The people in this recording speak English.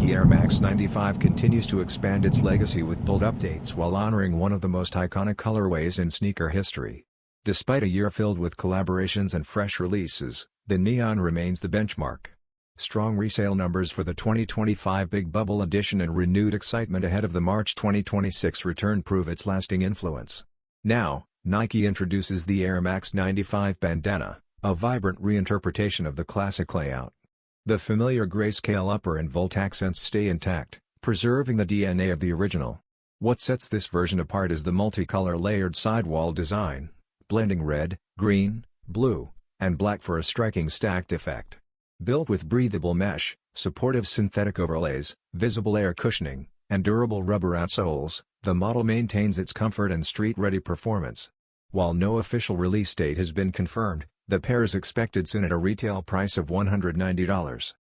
Nike Air Max 95 continues to expand its legacy with bold updates while honoring one of the most iconic colorways in sneaker history. Despite a year filled with collaborations and fresh releases, the Neon remains the benchmark. Strong resale numbers for the 2025 Big Bubble edition and renewed excitement ahead of the March 2026 return prove its lasting influence. Now, Nike introduces the Air Max 95 Bandana, a vibrant reinterpretation of the classic layout. The familiar grayscale upper and volt accents stay intact, preserving the DNA of the original. What sets this version apart is the multicolor layered sidewall design, blending red, green, blue, and black for a striking stacked effect. Built with breathable mesh, supportive synthetic overlays, visible air cushioning, and durable rubber outsoles, the model maintains its comfort and street-ready performance. While no official release date has been confirmed, the pair is expected soon at a retail price of $190.